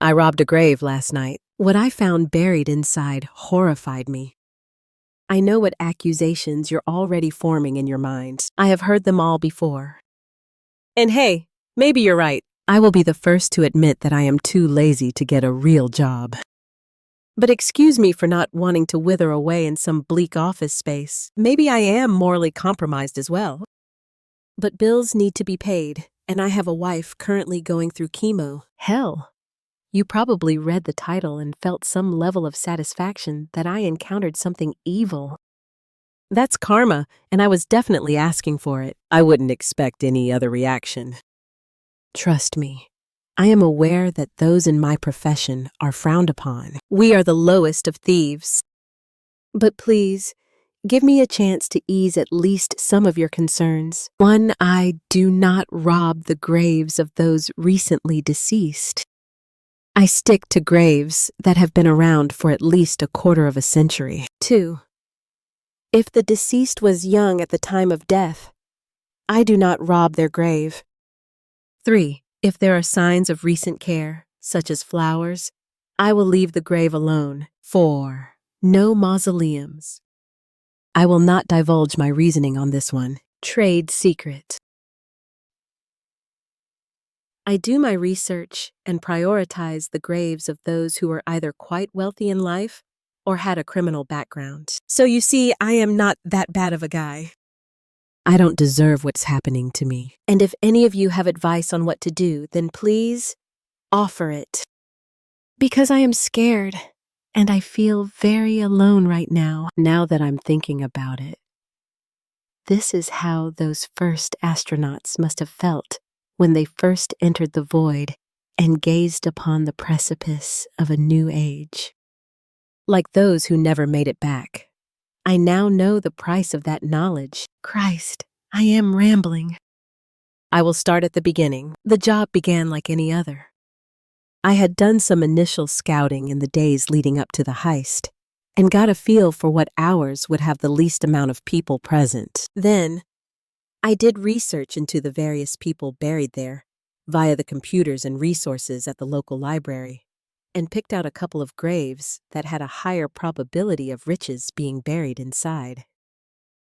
I robbed a grave last night. What I found buried inside horrified me. I know what accusations you're already forming in your mind. I have heard them all before. And hey, maybe you're right. I will be the first to admit that I am too lazy to get a real job. But excuse me for not wanting to wither away in some bleak office space. Maybe I am morally compromised as well. But bills need to be paid, and I have a wife currently going through chemo. Hell, you probably read the title and felt some level of satisfaction that I encountered something evil. That's karma, and I was definitely asking for it. I wouldn't expect any other reaction. Trust me, I am aware that those in my profession are frowned upon. We are the lowest of thieves. But please, give me a chance to ease at least some of your concerns. One, I do not rob the graves of those recently deceased. I stick to graves that have been around for at least a quarter of a century. 2. If the deceased was young at the time of death, I do not rob their grave. 3. If there are signs of recent care, such as flowers, I will leave the grave alone. 4. No mausoleums. I will not divulge my reasoning on this one. Trade secret. I do my research and prioritize the graves of those who are either quite wealthy in life or had a criminal background. So you see, I am not that bad of a guy. I don't deserve what's happening to me. And if any of you have advice on what to do, then please offer it. Because I am scared, and I feel very alone right now that I'm thinking about it. This is how those first astronauts must have felt when they first entered the void and gazed upon the precipice of a new age. Like those who never made it back, I now know the price of that knowledge. Christ, I am rambling. I will start at the beginning. The job began like any other. I had done some initial scouting in the days leading up to the heist and got a feel for what hours would have the least amount of people present. Then, I did research into the various people buried there via the computers and resources at the local library and picked out a couple of graves that had a higher probability of riches being buried inside.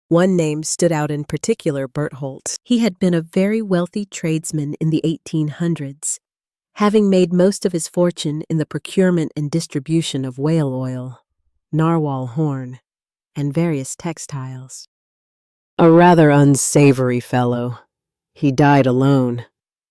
One name stood out in particular, Berthold. He had been a very wealthy tradesman in the 1800s, having made most of his fortune in the procurement and distribution of whale oil, narwhal horn, and various textiles. A rather unsavory fellow. He died alone.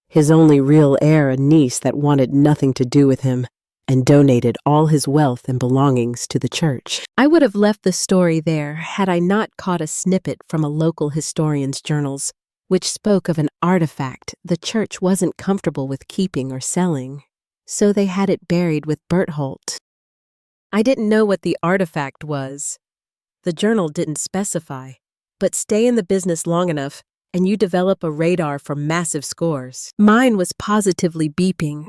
His only real heir, a niece that wanted nothing to do with him, and donated all his wealth and belongings to the church. I would have left the story there had I not caught a snippet from a local historian's journals, which spoke of an artifact the church wasn't comfortable with keeping or selling, so they had it buried with Berthold. I didn't know what the artifact was. The journal didn't specify, but stay in the business long enough and you develop a radar for massive scores. Mine was positively beeping.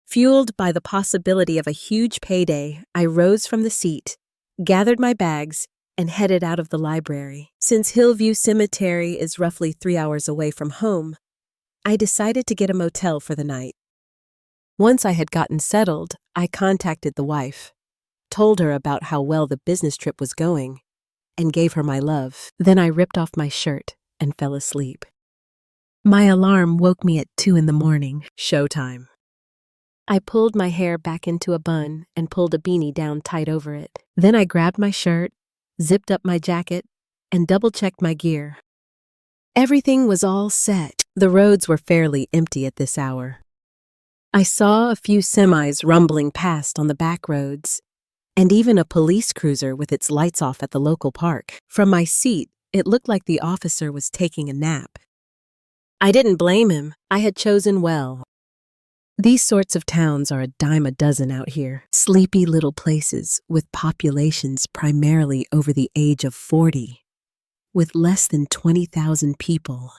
Fueled by the possibility of a huge payday, I rose from the seat, gathered my bags, and headed out of the library. Since Hillview Cemetery is roughly 3 hours away from home, I decided to get a motel for the night. Once I had gotten settled, I contacted the wife, told her about how well the business trip was going, and gave her my love. Then I ripped off my shirt and fell asleep. My alarm woke me at 2 a.m. Showtime. I pulled my hair back into a bun and pulled a beanie down tight over it. Then I grabbed my shirt, zipped up my jacket, and double-checked my gear. Everything was all set. The roads were fairly empty at this hour. I saw a few semis rumbling past on the back roads, and even a police cruiser with its lights off at the local park. From my seat, it looked like the officer was taking a nap. I didn't blame him. I had chosen well. These sorts of towns are a dime a dozen out here. Sleepy little places with populations primarily over the age of 40, with less than 20,000 people.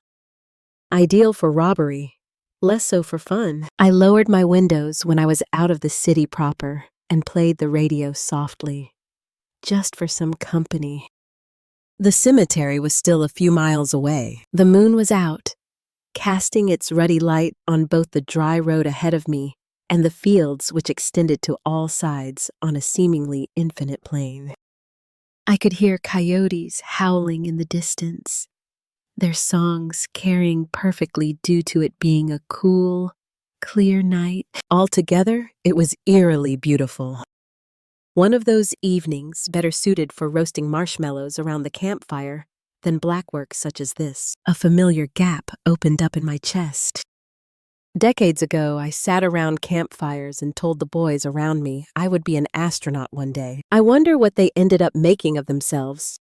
Ideal for robbery, less so for fun. I lowered my windows when I was out of the city proper and played the radio softly, just for some company. The cemetery was still a few miles away. The moon was out, casting its ruddy light on both the dry road ahead of me and the fields which extended to all sides on a seemingly infinite plain. I could hear coyotes howling in the distance, their songs carrying perfectly due to it being a cool, clear night. Altogether, it was eerily beautiful. One of those evenings better suited for roasting marshmallows around the campfire than black work such as this. A familiar gap opened up in my chest. Decades ago, I sat around campfires and told the boys around me I would be an astronaut one day. I wonder what they ended up making of themselves.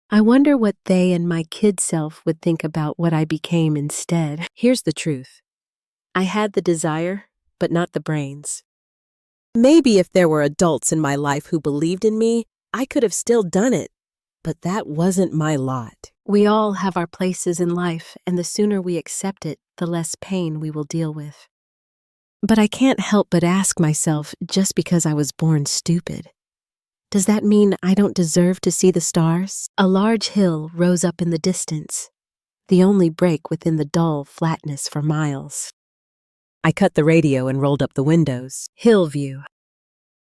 I wonder what they and my kid self would think about what I became instead. Here's the truth. I had the desire, but not the brains. Maybe if there were adults in my life who believed in me, I could have still done it. But that wasn't my lot. We all have our places in life, and the sooner we accept it, the less pain we will deal with. But I can't help but ask myself, just because I was born stupid, does that mean I don't deserve to see the stars? A large hill rose up in the distance, the only break within the dull flatness for miles. I cut the radio and rolled up the windows. Hill view.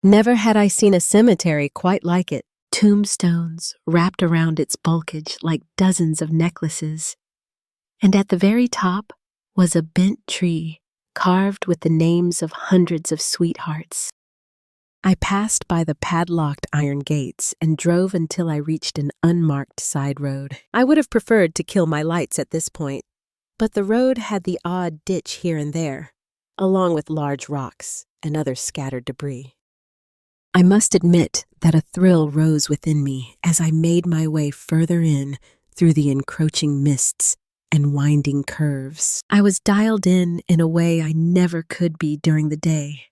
Never had I seen a cemetery quite like it. Tombstones wrapped around its bulkage like dozens of necklaces. And at the very top was a bent tree carved with the names of hundreds of sweethearts. I passed by the padlocked iron gates and drove until I reached an unmarked side road. I would have preferred to kill my lights at this point, but the road had the odd ditch here and there, along with large rocks and other scattered debris. I must admit that a thrill rose within me as I made my way further in through the encroaching mists and winding curves. I was dialed in a way I never could be during the day,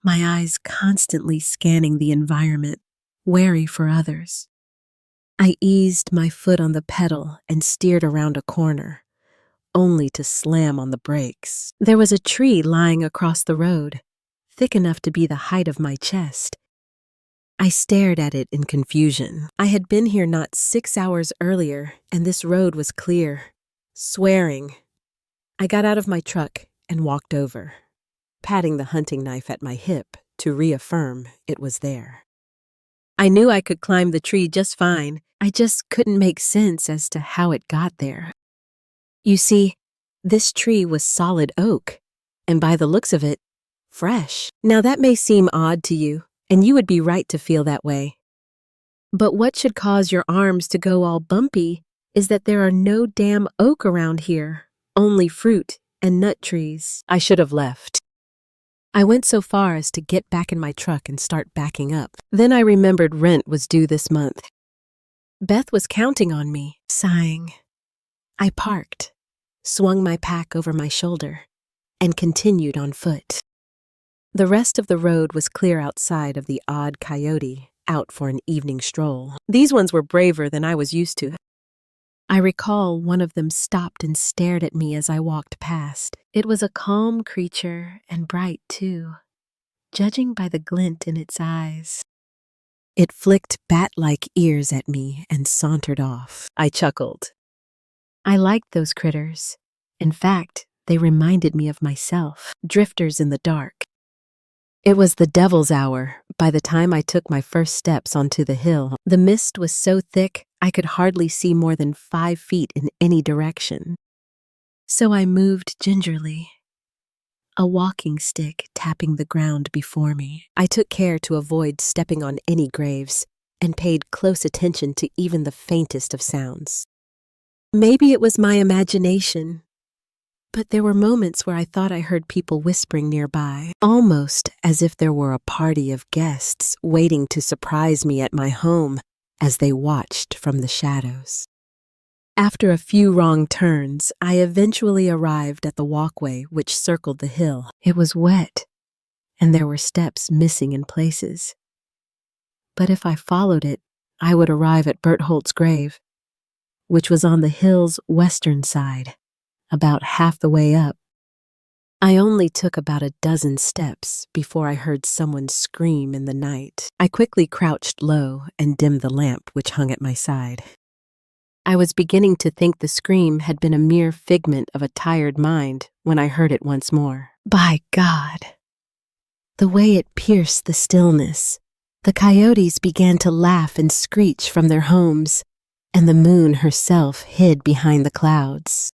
my eyes constantly scanning the environment, wary for others. I eased my foot on the pedal and steered around a corner, only to slam on the brakes. There was a tree lying across the road, thick enough to be the height of my chest. I stared at it in confusion. I had been here not 6 hours earlier, and this road was clear. Swearing. I got out of my truck and walked over, patting the hunting knife at my hip to reaffirm it was there. I knew I could climb the tree just fine. I just couldn't make sense as to how it got there. You see, this tree was solid oak, and by the looks of it, fresh. Now that may seem odd to you, and you would be right to feel that way. But what should cause your arms to go all bumpy is that there are no damn oak around here, only fruit and nut trees. I should have left. I went so far as to get back in my truck and start backing up. Then I remembered rent was due this month. Beth was counting on me, sighing. I parked, swung my pack over my shoulder, and continued on foot. The rest of the road was clear outside of the odd coyote out for an evening stroll. These ones were braver than I was used to. I recall one of them stopped and stared at me as I walked past. It was a calm creature and bright, too, judging by the glint in its eyes. It flicked bat-like ears at me and sauntered off. I chuckled. I liked those critters. In fact, they reminded me of myself, drifters in the dark. It was the devil's hour by the time I took my first steps onto the hill. The mist was so thick I could hardly see more than 5 feet in any direction. So I moved gingerly, a walking stick tapping the ground before me. I took care to avoid stepping on any graves and paid close attention to even the faintest of sounds. Maybe it was my imagination, but there were moments where I thought I heard people whispering nearby, almost as if there were a party of guests waiting to surprise me at my home as they watched from the shadows. After a few wrong turns, I eventually arrived at the walkway which circled the hill. It was wet, and there were steps missing in places. But if I followed it, I would arrive at Bertholdt's grave, which was on the hill's western side, about half the way up. I only took about a dozen steps before I heard someone scream in the night. I quickly crouched low and dimmed the lamp which hung at my side. I was beginning to think the scream had been a mere figment of a tired mind when I heard it once more. By God, The way it pierced the stillness. The coyotes began to laugh and screech from their homes, and the moon herself hid behind the clouds.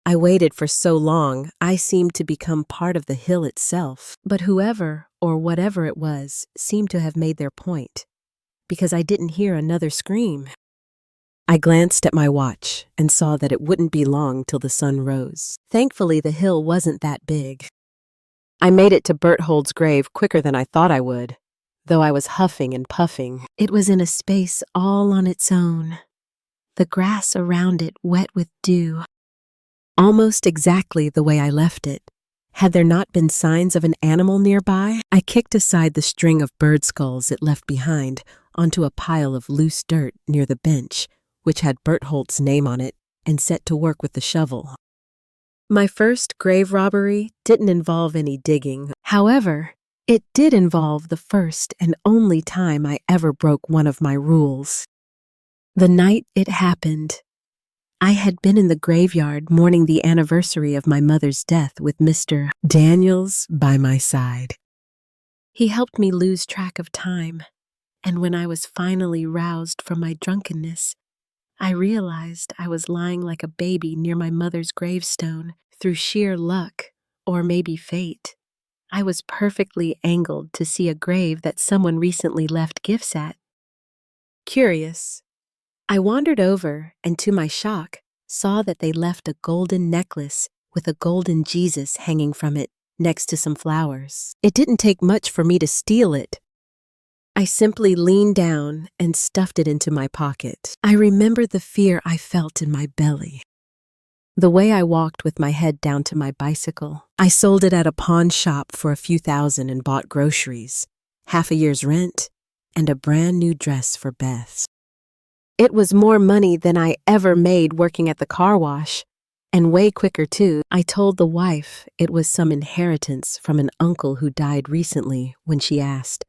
I waited for so long, I seemed to become part of the hill itself, but whoever or whatever it was seemed to have made their point, because I didn't hear another scream. I glanced at my watch and saw that it wouldn't be long till the sun rose. Thankfully, the hill wasn't that big. I made it to Berthold's grave quicker than I thought I would, though I was huffing and puffing. It was in a space all on its own, the grass around it wet with dew, almost exactly the way I left it. Had there not been signs of an animal nearby, I kicked aside the string of bird skulls it left behind onto a pile of loose dirt near the bench, which had Berthold's name on it, and set to work with the shovel. My first grave robbery didn't involve any digging. However, it did involve the first and only time I ever broke one of my rules. The night it happened, I had been in the graveyard mourning the anniversary of my mother's death with Mr. Daniels by my side. He helped me lose track of time, and when I was finally roused from my drunkenness, I realized I was lying like a baby near my mother's gravestone through sheer luck, or maybe fate. I was perfectly angled to see a grave that someone recently left gifts at. Curious, I wandered over and to my shock, saw that they left a golden necklace with a golden Jesus hanging from it next to some flowers. It didn't take much for me to steal it. I simply leaned down and stuffed it into my pocket. I remembered the fear I felt in my belly. The way I walked with my head down to my bicycle. I sold it at a pawn shop for a few thousand and bought groceries, half a year's rent, and a brand new dress for Beth. It was more money than I ever made working at the car wash, and way quicker too. I told the wife it was some inheritance from an uncle who died recently when she asked.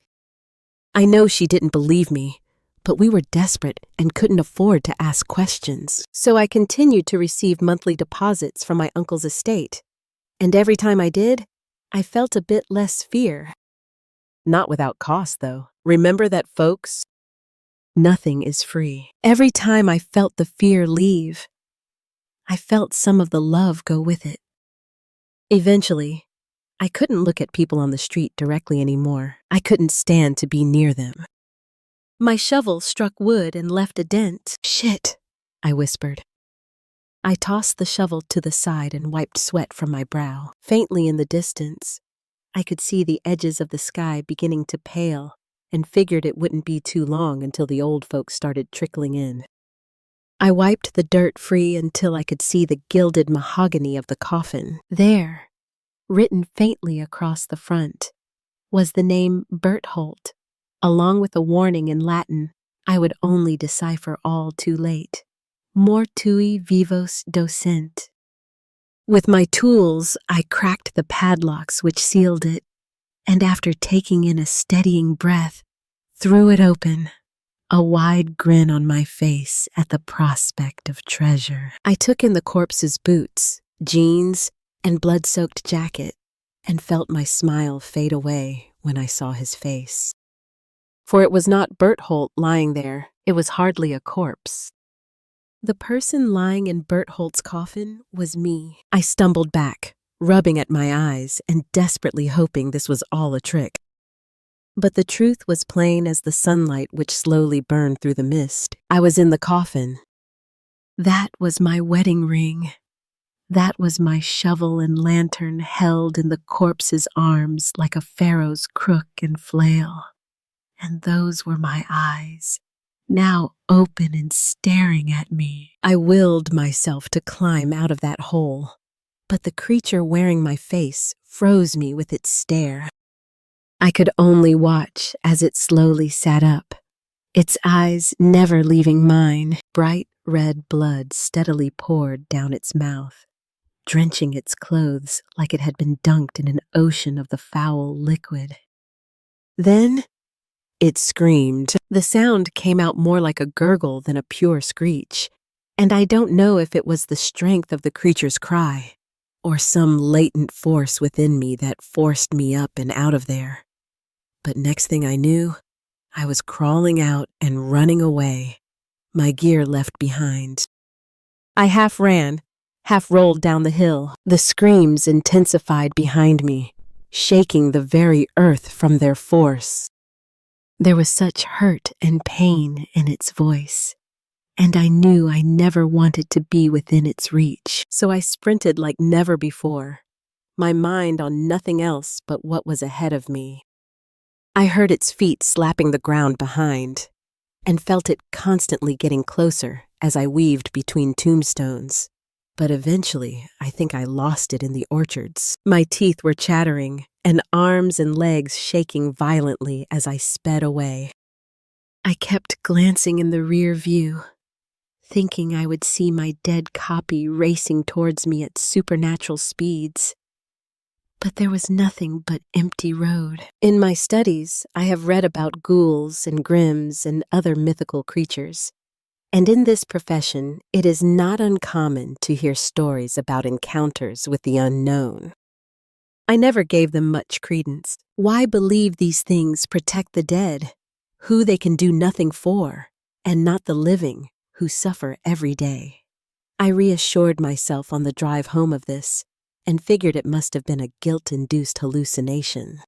I know she didn't believe me, but we were desperate and couldn't afford to ask questions. So I continued to receive monthly deposits from my uncle's estate, and every time I did, I felt a bit less fear. Not without cost, though. Remember that, folks? Nothing is free. Every time I felt the fear leave, I felt some of the love go with it. Eventually, I couldn't look at people on the street directly anymore. I couldn't stand to be near them. My shovel struck wood and left a dent. Shit, I whispered. I tossed the shovel to the side and wiped sweat from my brow. Faintly in the distance, I could see the edges of the sky beginning to pale and figured it wouldn't be too long until the old folks started trickling in. I wiped the dirt free until I could see the gilded mahogany of the coffin. There, written faintly across the front, was the name Berthold, along with a warning in Latin I would only decipher all too late. Mortui vivos docent. With my tools, I cracked the padlocks which sealed it, and after taking in a steadying breath, threw it open, a wide grin on my face at the prospect of treasure. I took in the corpse's boots, jeans, and blood-soaked jacket, and felt my smile fade away when I saw his face. For it was not Berthold lying there, it was hardly a corpse. The person lying in Berthold's coffin was me. I stumbled back, rubbing at my eyes and desperately hoping this was all a trick. But the truth was plain as the sunlight which slowly burned through the mist. I was in the coffin. That was my wedding ring. That was my shovel and lantern held in the corpse's arms like a pharaoh's crook and flail. And those were my eyes, now open and staring at me. I willed myself to climb out of that hole, but the creature wearing my face froze me with its stare. I could only watch as it slowly sat up, its eyes never leaving mine. Bright red blood steadily poured down its mouth, drenching its clothes like it had been dunked in an ocean of the foul liquid. Then it screamed. The sound came out more like a gurgle than a pure screech, and I don't know if it was the strength of the creature's cry, or some latent force within me that forced me up and out of there. But next thing I knew, I was crawling out and running away, my gear left behind. I half ran, half rolled down the hill. The screams intensified behind me, shaking the very earth from their force. There was such hurt and pain in its voice, and I knew I never wanted to be within its reach. So I sprinted like never before, my mind on nothing else but what was ahead of me. I heard its feet slapping the ground behind, and felt it constantly getting closer as I weaved between tombstones. But eventually, I think I lost it in the orchards. My teeth were chattering, and arms and legs shaking violently as I sped away. I kept glancing in the rear view, thinking I would see my dead copy racing towards me at supernatural speeds. But there was nothing but empty road. In my studies, I have read about ghouls and grimms and other mythical creatures. And in this profession, it is not uncommon to hear stories about encounters with the unknown. I never gave them much credence. Why believe these things protect the dead, who they can do nothing for, and not the living, who suffer every day? I reassured myself on the drive home of this, and figured it must have been a guilt-induced hallucination.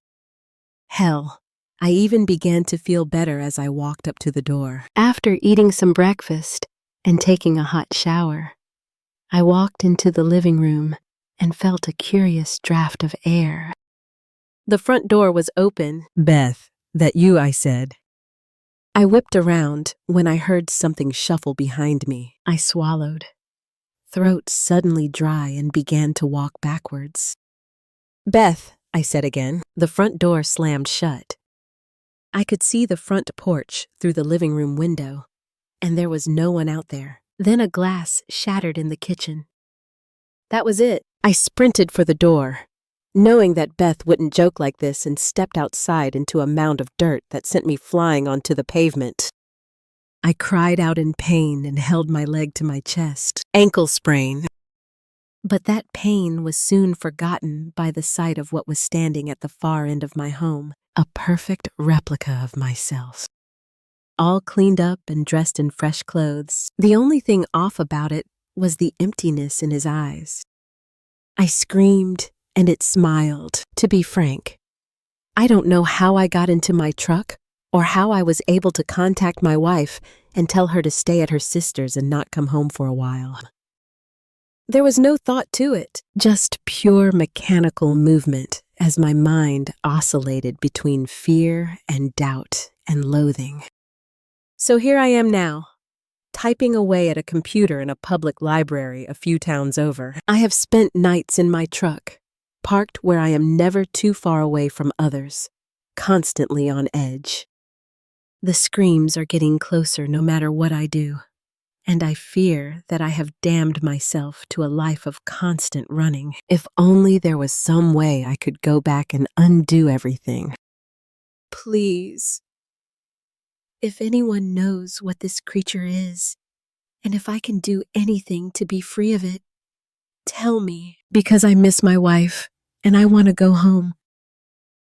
Hell, I even began to feel better as I walked up to the door. After eating some breakfast and taking a hot shower, I walked into the living room and felt a curious draft of air. The front door was open. "Beth, that you?" I said. I whipped around when I heard something shuffle behind me. I swallowed, throat suddenly dry, and began to walk backwards. "Beth," I said again. The front door slammed shut. I could see the front porch through the living room window, and there was no one out there. Then a glass shattered in the kitchen. That was it. I sprinted for the door, knowing that Beth wouldn't joke like this, and stepped outside into a mound of dirt that sent me flying onto the pavement. I cried out in pain and held my leg to my chest. Ankle sprain. But that pain was soon forgotten by the sight of what was standing at the far end of my home, a perfect replica of myself. All cleaned up and dressed in fresh clothes. The only thing off about it was the emptiness in his eyes. I screamed, and it smiled. To be frank, I don't know how I got into my truck or how I was able to contact my wife and tell her to stay at her sister's and not come home for a while. There was no thought to it, just pure mechanical movement as my mind oscillated between fear and doubt and loathing. So here I am now, typing away at a computer in a public library a few towns over. I have spent nights in my truck, parked where I am never too far away from others, constantly on edge. The screams are getting closer no matter what I do, and I fear that I have damned myself to a life of constant running. If only there was some way I could go back and undo everything. Please. If anyone knows what this creature is, and if I can do anything to be free of it, tell me, because I miss my wife, and I want to go home.